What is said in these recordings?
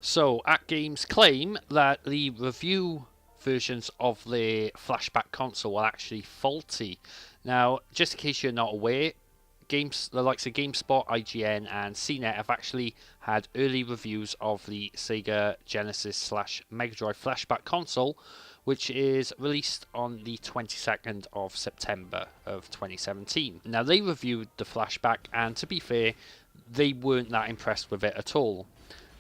So, AtGames claim that the review versions of the flashback console are actually faulty. Now, just in case you're not aware, the likes of GameSpot, IGN, and CNET have actually had early reviews of the Sega Genesis slash Mega Drive flashback console, which is released on the 22nd of September of 2017. Now, they reviewed the flashback, and to be fair, they weren't that impressed with it at all.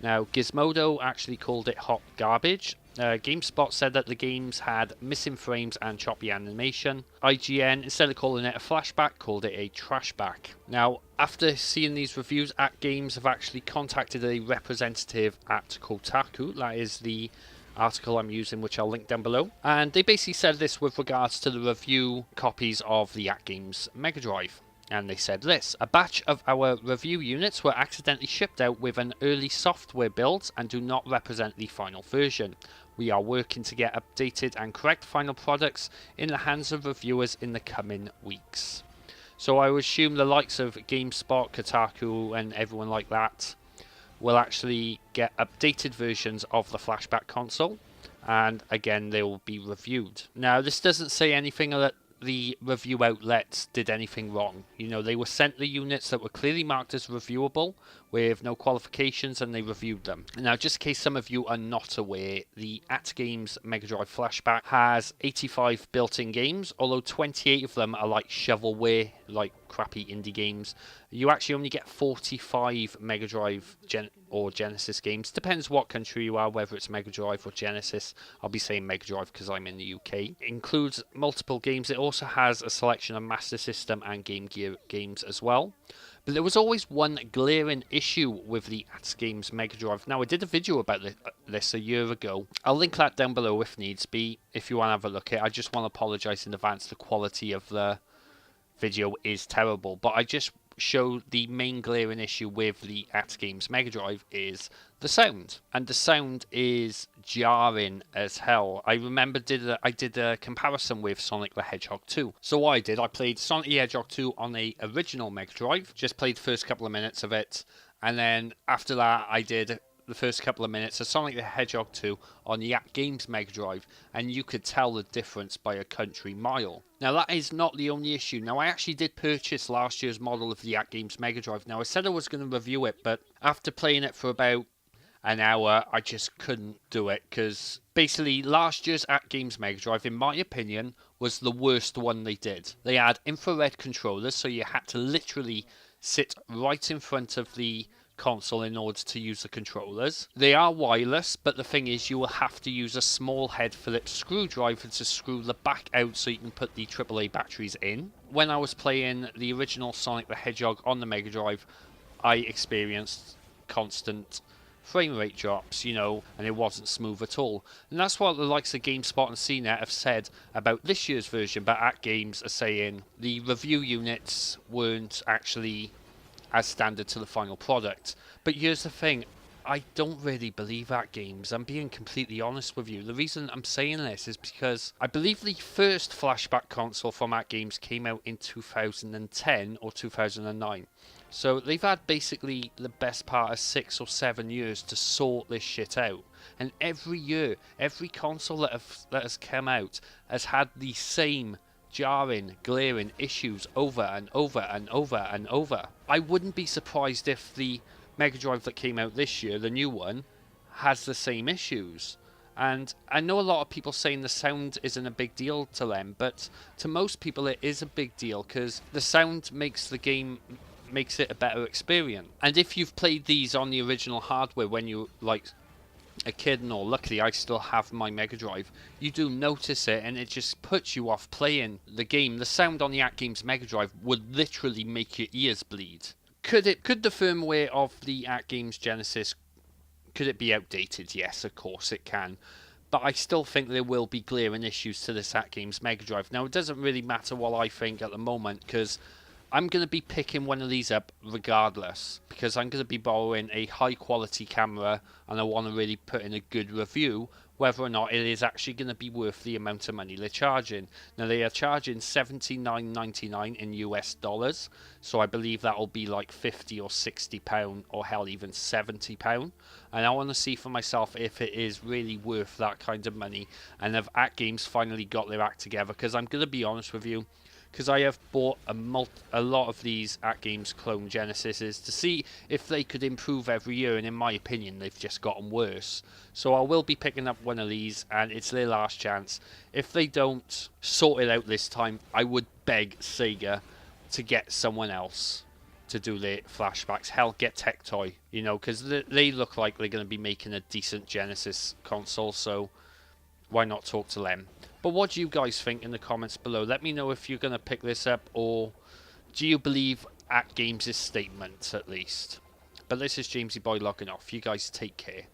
Now, Gizmodo actually called it hot garbage. GameSpot said that the games had missing frames and choppy animation. IGN, instead of calling it a flashback, called it a trashback. Now, after seeing these reviews, AtGames have actually contacted a representative at Kotaku. That is the article I'm using, which I'll link down below. And they basically said this with regards to the review copies of the AtGames Mega Drive. And they said this: a batch of our review units were accidentally shipped out with an early software build and do not represent the final version. We are working to get updated and correct final products in the hands of reviewers in the coming weeks. So I would assume the likes of GameSpot, Kotaku and everyone like that will actually get updated versions of the flashback console, and again they will be reviewed. Now, this doesn't say anything that the review outlets did anything wrong. You know, they were sent the units that were clearly marked as reviewable with no qualifications, and they reviewed them. Now, just in case some of you are not aware, the AtGames Mega Drive Flashback has 85 built-in games, although 28 of them are like shovelware, like crappy indie games. You actually only get 45 Mega Drive or Genesis games. Depends what country you are, whether it's Mega Drive or Genesis. I'll be saying Mega Drive because I'm in the UK. It includes multiple games. It also has a selection of Master System and Game Gear games as well. But there was always one glaring issue with the AtGames Mega Drive. Now, I did a video about this a year ago. I'll link that down below if needs be, if you want to have a look at it. I just want to apologise in advance. The quality of the video is terrible, but I just show the main glaring issue with the AtGames Mega Drive is the sound, and the sound is jarring as hell. I remember I did a comparison with Sonic the Hedgehog 2. So what I played Sonic the Hedgehog 2 on the original Mega Drive, just played the first couple of minutes of it, and then after that I did the first couple of minutes of Sonic the Hedgehog 2 on the AtGames Mega Drive, and you could tell the difference by a country mile. Now, that is not the only issue. Now, I actually did purchase last year's model of the AtGames Mega Drive. Now, I said I was going to review it, but after playing it for about an hour, I just couldn't do it, because basically last year's AtGames Mega Drive, in my opinion, was the worst one they did. They had infrared controllers, so you had to literally sit right in front of the console in order to use the controllers. They are wireless, but the thing is you will have to use a small head Phillips screwdriver to screw the back out so you can put the AAA batteries in. When I was playing the original Sonic the Hedgehog on the Mega Drive, I experienced constant frame rate drops, you know, and it wasn't smooth at all. And that's what the likes of GameSpot and CNET have said about this year's version, but AtGames are saying the review units weren't actually as standard to the final product. But here's the thing, I don't really believe AtGames. I'm being completely honest with you. The reason I'm saying this is because I believe the first flashback console from AtGames came out in 2010 or 2009. So they've had basically the best part of 6 or 7 years to sort this shit out. And every year, every console that has come out has had the same jarring, glaring issues over and over and over and over. I wouldn't be surprised if the Mega Drive that came out this year, the new one, has the same issues. And I know a lot of people saying the sound isn't a big deal to them, but to most people it is a big deal, because the sound makes it a better experience. And if you've played these on the original hardware when you a kid, and luckily I still have my Mega Drive, you do notice it, and it just puts you off playing the game. The sound on the AtGames Mega Drive would literally make your ears bleed. Could the firmware of the AtGames Genesis, could it be outdated? Yes, of course it can. But I still think there will be glaring issues to this AtGames Mega Drive. Now, it doesn't really matter what I think at the moment, because I'm going to be picking one of these up regardless because I'm going to be borrowing a high quality camera and I want to really put in a good review whether or not it is actually going to be worth the amount of money they're charging. Now they are charging $79.99 in US dollars, so I believe that will be like £50 or £60 or hell even £70. And I want to see for myself if it is really worth that kind of money and if AtGames finally got their act together, because I'm going to be honest with you, because I have bought a lot of these AtGames clone Genesises to see if they could improve every year, and in my opinion they've just gotten worse. So I will be picking up one of these, and it's their last chance. If they don't sort it out this time, I would beg Sega to get someone else to do their flashbacks. Hell, get Tectoy, you know, because they look like they're going to be making a decent Genesis console, so why not talk to them? But what do you guys think in the comments below? Let me know if you're going to pick this up, or do you believe AtGames' statement at least? But this is Jamesy Boy logging off. You guys take care.